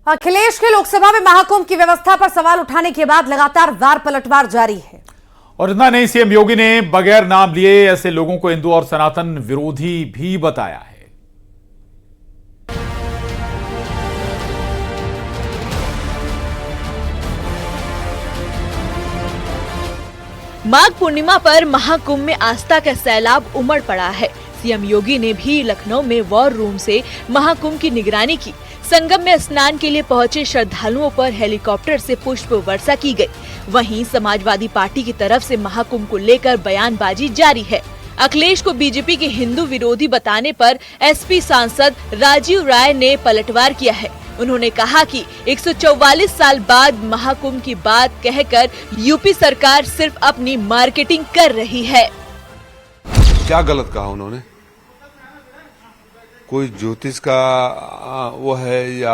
अखिलेश के लोकसभा में महाकुंभ की व्यवस्था पर सवाल उठाने के बाद लगातार वार पलटवार जारी है। और इतना नहीं, सीएम योगी ने बगैर नाम लिए ऐसे लोगों को हिंदू और सनातन विरोधी भी बताया है। माघ पूर्णिमा पर महाकुंभ में आस्था का सैलाब उमड़ पड़ा है। सीएम योगी ने भी लखनऊ में वॉर रूम से महाकुंभ की निगरानी की। संगम में स्नान के लिए पहुंचे श्रद्धालुओं पर हेलीकॉप्टर से पुष्प वर्षा की गई। वहीं समाजवादी पार्टी की तरफ से महाकुंभ को लेकर बयानबाजी जारी है। अखिलेश को बीजेपी के हिंदू विरोधी बताने पर एसपी सांसद राजीव राय ने पलटवार किया है। उन्होंने कहा कि 144 साल बाद महाकुंभ की बात कहकर यूपी सरकार सिर्फ अपनी मार्केटिंग कर रही है। क्या गलत कहा उन्होंने? कोई ज्योतिष का वो है या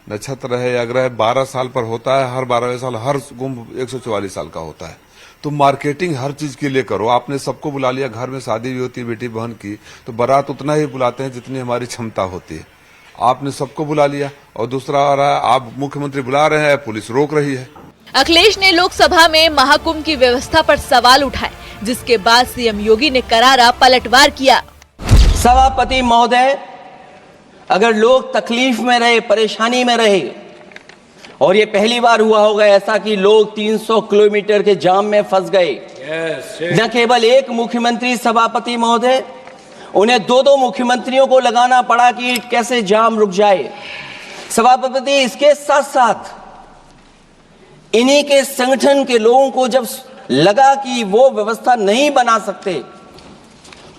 नक्षत्र है या ग्रह 12 साल पर होता है, हर 12वें साल हर कुंभ 144 साल का होता है। तो मार्केटिंग हर चीज के लिए करो। आपने सबको बुला लिया, घर में शादी भी होती है बेटी बहन की तो बारात उतना ही बुलाते हैं जितनी हमारी क्षमता होती है। आपने सबको बुला लिया और दूसरा आ रहा है, आप मुख्यमंत्री बुला रहे हैं, पुलिस रोक रही है। अखिलेश ने लोकसभा में महाकुंभ की व्यवस्था पर सवाल उठाए, जिसके बाद सीएम योगी ने करारा पलटवार किया। सभापति महोदय, अगर लोग तकलीफ में रहे, परेशानी में रहे, और ये पहली बार हुआ होगा ऐसा कि लोग 300 किलोमीटर के जाम में फंस गए। न केवल एक मुख्यमंत्री सभापति महोदय, उन्हें दो मुख्यमंत्रियों को लगाना पड़ा कि कैसे जाम रुक जाए। सभापति, इसके साथ साथ इन्हीं के संगठन के लोगों को जब लगा कि वो व्यवस्था नहीं बना सकते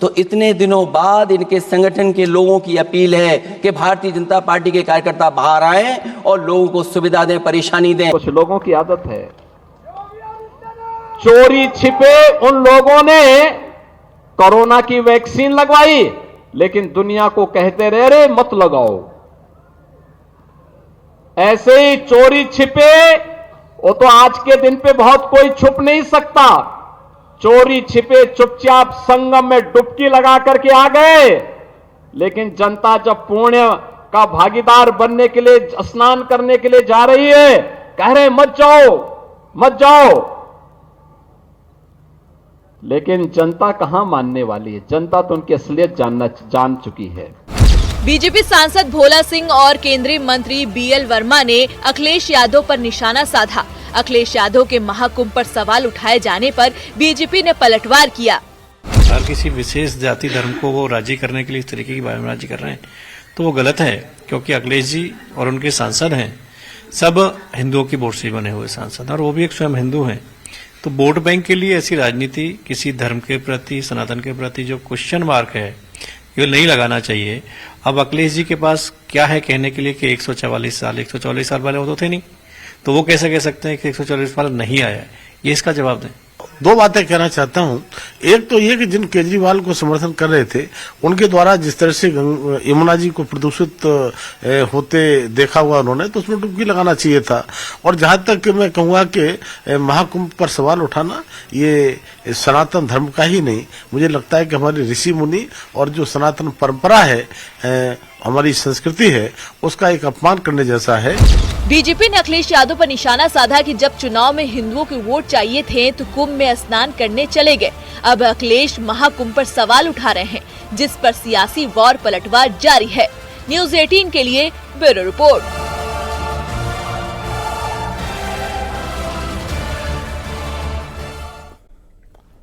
तो इतने दिनों बाद इनके संगठन के लोगों की अपील है कि भारतीय जनता पार्टी के कार्यकर्ता बाहर आए और लोगों को सुविधा दें, परेशानी दें। कुछ लोगों की आदत है, चोरी छिपे उन लोगों ने कोरोना की वैक्सीन लगवाई लेकिन दुनिया को कहते रहे मत लगाओ। ऐसे ही चोरी छिपे वो तो आज के दिन पे बहुत कोई छुप नहीं सकता। चोरी छिपे चुपचाप संगम में डुबकी लगा करके आ गए, लेकिन जनता जब पुण्य का भागीदार बनने के लिए, स्नान करने के लिए जा रही है, कह रहे मत जाओ मत जाओ। लेकिन जनता कहां मानने वाली है? जनता तो उनकी असलियत जान चुकी है। बीजेपी सांसद भोला सिंह और केंद्रीय मंत्री बीएल वर्मा ने अखिलेश यादव पर निशाना साधा। अखिलेश यादव के महाकुंभ पर सवाल उठाए जाने पर बीजेपी ने पलटवार किया। हर किसी विशेष जाति धर्म को वो राजी करने के लिए इस तरीके की बयानबाजी कर रहे हैं तो वो गलत है, क्योंकि अखिलेश जी और उनके सांसद हैं सब हिंदुओं की वोट से बने हुए सांसद और वो भी एक स्वयं हिंदू हैं। तो वोट बैंक के लिए ऐसी राजनीति किसी धर्म के प्रति, सनातन के प्रति जो क्वेश्चन मार्क है ये नहीं लगाना चाहिए। अब अखिलेश जी के पास क्या है कहने के लिए कि 144 साल वाले वो तो थे नहीं, तो वो कैसे कह सकते हैं कि 144 साल नहीं आया है? ये इसका जवाब दें। दो बातें कहना चाहता हूं। एक तो ये कि जिन केजरीवाल को समर्थन कर रहे थे उनके द्वारा जिस तरह से यमुना जी को प्रदूषित होते देखा हुआ उन्होंने, तो उसमें डुबकी लगाना चाहिए था। और जहां तक मैं कहूंगा कि महाकुंभ पर सवाल उठाना ये सनातन धर्म का ही नहीं, मुझे लगता है कि हमारी ऋषि मुनि और जो सनातन परंपरा है, हमारी संस्कृति है, उसका एक अपमान करने जैसा है। बीजेपी ने अखिलेश यादव पर निशाना साधा कि जब चुनाव में हिंदुओं के वोट चाहिए थे तो कुंभ में स्नान करने चले गए। अब अखिलेश महाकुंभ पर सवाल उठा रहे हैं, जिस पर सियासी वॉर पलटवार जारी है। न्यूज़ 18 के लिए ब्यूरो रिपोर्ट।